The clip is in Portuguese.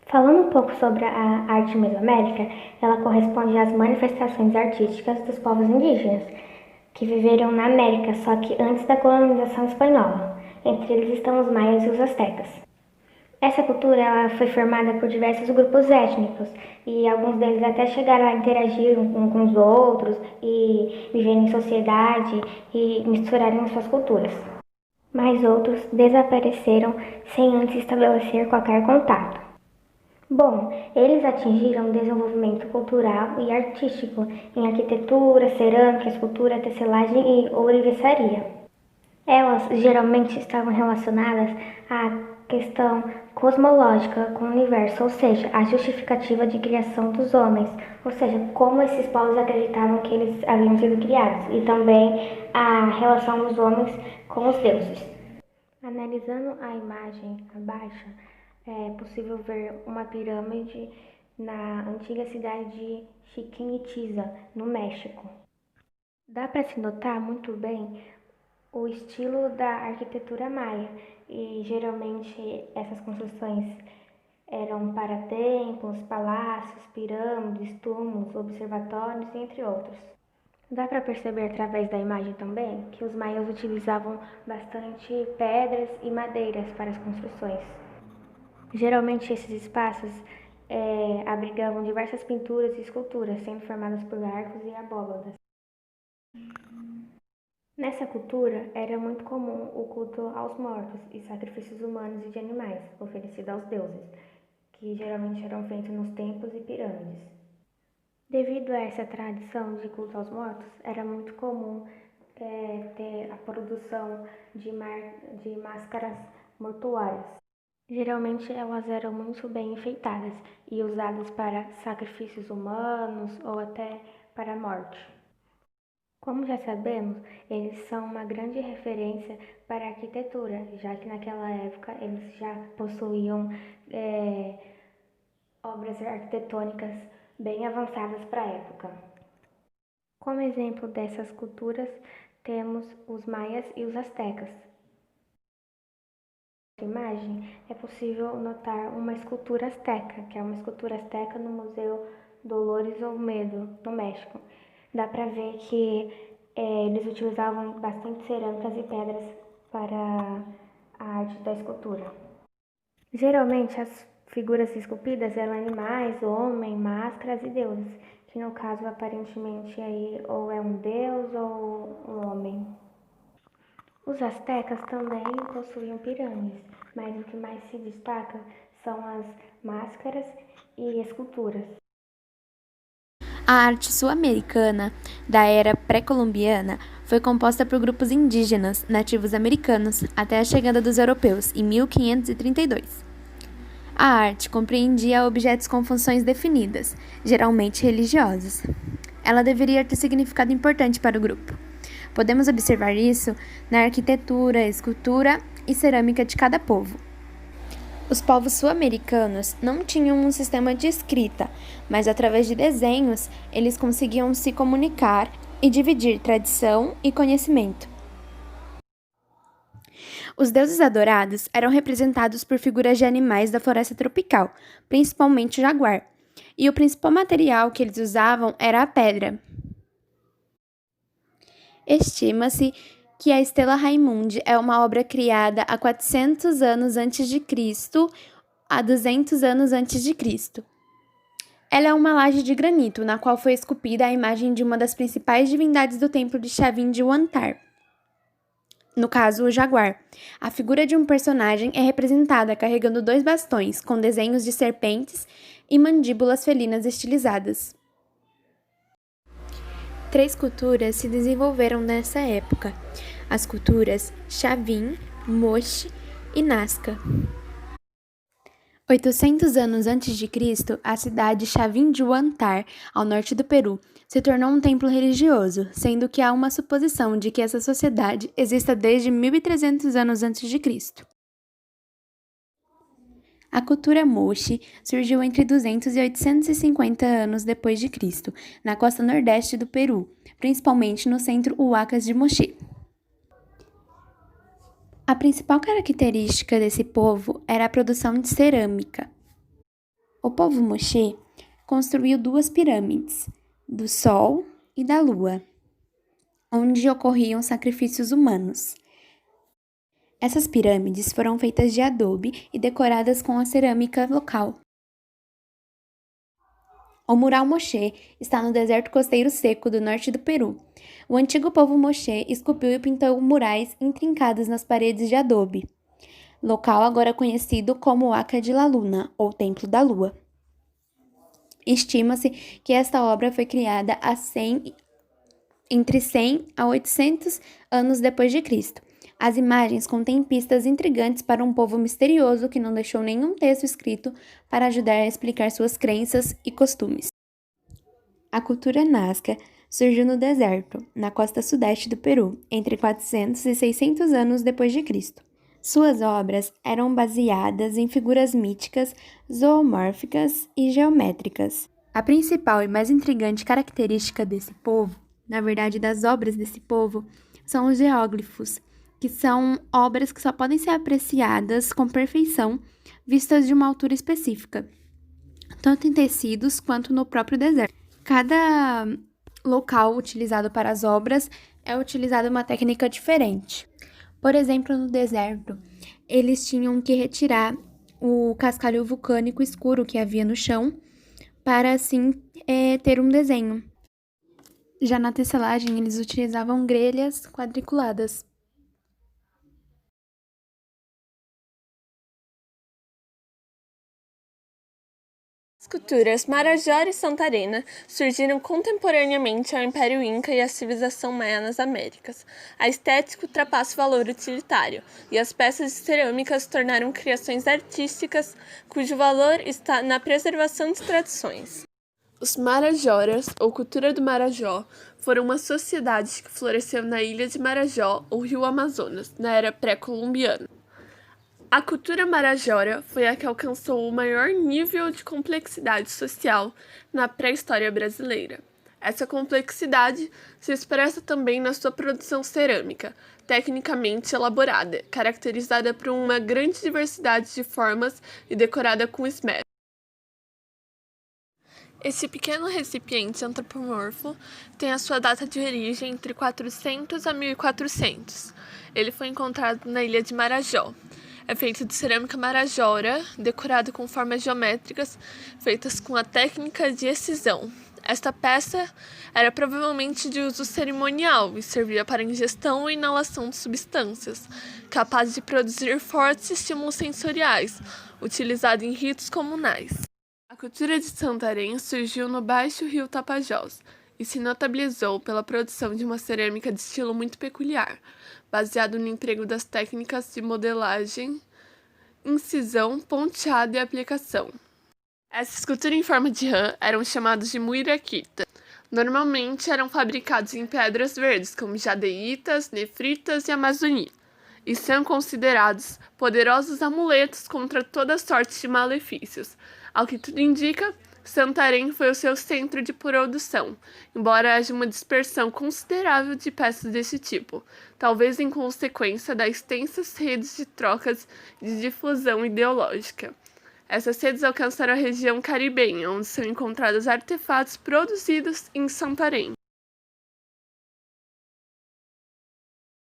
Falando um pouco sobre a arte mesoamérica, ela corresponde às manifestações artísticas dos povos indígenas, que viveram na América, só que antes da colonização espanhola. Entre eles estão os maias e os astecas. Essa cultura ela foi formada por diversos grupos étnicos e alguns deles até chegaram a interagir com os outros e viver em sociedade e misturarem suas culturas. Mas outros desapareceram sem antes estabelecer qualquer contato. Bom, eles atingiram desenvolvimento cultural e artístico em arquitetura, cerâmica, escultura, tecelagem e ourivesaria. Elas geralmente estavam relacionadas à questão cosmológica com o universo, ou seja, a justificativa de criação dos homens, ou seja, como esses povos acreditavam que eles haviam sido criados, e também a relação dos homens com os deuses. Analisando a imagem abaixo, é possível ver uma pirâmide na antiga cidade de Chichén Itzá, no México. Dá para se notar muito bem o estilo da arquitetura maia e geralmente essas construções eram para templos, palácios, pirâmides, túmulos, observatórios, entre outros. Dá para perceber através da imagem também que os maias utilizavam bastante pedras e madeiras para as construções. Geralmente esses espaços abrigavam diversas pinturas e esculturas, sendo formadas por arcos e abóbadas. Nessa cultura, era muito comum o culto aos mortos e sacrifícios humanos e de animais, oferecidos aos deuses, que geralmente eram feitos nos templos e pirâmides. Devido a essa tradição de culto aos mortos, era muito comum ter a produção de máscaras mortuárias. Geralmente elas eram muito bem enfeitadas e usadas para sacrifícios humanos ou até para a morte. Como já sabemos, eles são uma grande referência para a arquitetura, já que naquela época eles já possuíam obras arquitetônicas bem avançadas para a época. Como exemplo dessas culturas, temos os maias e os astecas. Nessa imagem é possível notar uma escultura asteca, que é uma escultura asteca no Museu Dolores Olmedo, no México. Dá para ver que eles utilizavam bastante cerâmicas e pedras para a arte da escultura. Geralmente as figuras esculpidas eram animais, homens, máscaras e deuses, que no caso aparentemente aí ou é um deus ou um homem. Os astecas também possuíam pirâmides, mas o que mais se destaca são as máscaras e esculturas. A arte sul-americana da era pré-colombiana foi composta por grupos indígenas nativos americanos até a chegada dos europeus em 1532. A arte compreendia objetos com funções definidas, geralmente religiosos. Ela deveria ter significado importante para o grupo. Podemos observar isso na arquitetura, escultura e cerâmica de cada povo. Os povos sul-americanos não tinham um sistema de escrita, mas através de desenhos eles conseguiam se comunicar e dividir tradição e conhecimento. Os deuses adorados eram representados por figuras de animais da floresta tropical, principalmente o jaguar, e o principal material que eles usavam era a pedra. Estima-se que a Stella Raimundi é uma obra criada há 400 anos antes de Cristo, a 200 anos antes de Cristo. Ela é uma laje de granito, na qual foi esculpida a imagem de uma das principais divindades do templo de Chavin de Huantar. No caso, o jaguar. A figura de um personagem é representada carregando 2 bastões, com desenhos de serpentes e mandíbulas felinas estilizadas. 3 culturas se desenvolveram nessa época: as culturas Chavin, Moche e Nazca. 800 anos antes de Cristo, a cidade Chavin de Huantar, ao norte do Peru, se tornou um templo religioso, sendo que há uma suposição de que essa sociedade exista desde 1300 anos antes de Cristo. A cultura Moche surgiu entre 200 e 850 anos depois de Cristo, na costa nordeste do Peru, principalmente no centro Huacas de Moche. A principal característica desse povo era a produção de cerâmica. O povo Moche construiu 2 pirâmides, do Sol e da Lua, onde ocorriam sacrifícios humanos. Essas pirâmides foram feitas de adobe e decoradas com a cerâmica local. O mural Moche está no deserto costeiro seco do norte do Peru. O antigo povo Moche esculpiu e pintou murais intrincados nas paredes de adobe, local agora conhecido como Huaca de la Luna, ou Templo da Lua. Estima-se que esta obra foi criada entre 100 a 800 anos depois de Cristo. As imagens contêm pistas intrigantes para um povo misterioso que não deixou nenhum texto escrito para ajudar a explicar suas crenças e costumes. A cultura Nazca surgiu no deserto, na costa sudeste do Peru, entre 400 e 600 anos depois de Cristo. Suas obras eram baseadas em figuras míticas, zoomórficas e geométricas. A principal e mais intrigante característica desse povo, na verdade das obras desse povo, são os geóglifos, que são obras que só podem ser apreciadas com perfeição vistas de uma altura específica, tanto em tecidos quanto no próprio deserto. Cada local utilizado para as obras é utilizada uma técnica diferente. Por exemplo, no deserto, eles tinham que retirar o cascalho vulcânico escuro que havia no chão para assim ter um desenho. Já na tecelagem, eles utilizavam grelhas quadriculadas. As culturas Marajó e Santarena surgiram contemporaneamente ao Império Inca e à civilização maia nas Américas. A estética ultrapassa o valor utilitário, e as peças de cerâmica se tornaram criações artísticas cujo valor está na preservação de tradições. Os Marajoras, ou cultura do Marajó, foram uma sociedade que floresceu na ilha de Marajó, ou rio Amazonas, na era pré-colombiana. A cultura marajora foi a que alcançou o maior nível de complexidade social na pré-história brasileira. Essa complexidade se expressa também na sua produção cerâmica, tecnicamente elaborada, caracterizada por uma grande diversidade de formas e decorada com esmero. Esse pequeno recipiente antropomorfo tem a sua data de origem entre 400 a 1400. Ele foi encontrado na ilha de Marajó. É feito de cerâmica marajora, decorado com formas geométricas, feitas com a técnica de excisão. Esta peça era provavelmente de uso cerimonial e servia para ingestão e inalação de substâncias, capazes de produzir fortes estímulos sensoriais, utilizado em ritos comunais. A cultura de Santarém surgiu no baixo rio Tapajós e se notabilizou pela produção de uma cerâmica de estilo muito peculiar, baseado no emprego das técnicas de modelagem, incisão, ponteado e aplicação. Essa escultura em forma de rã eram chamados de muiraquita. Normalmente eram fabricados em pedras verdes, como jadeitas, nefritas e amazonita, e são considerados poderosos amuletos contra toda sorte de malefícios. Ao que tudo indica, Santarém foi o seu centro de produção, embora haja uma dispersão considerável de peças desse tipo, talvez em consequência das extensas redes de trocas de difusão ideológica. Essas redes alcançaram a região caribenha, onde são encontrados artefatos produzidos em Santarém.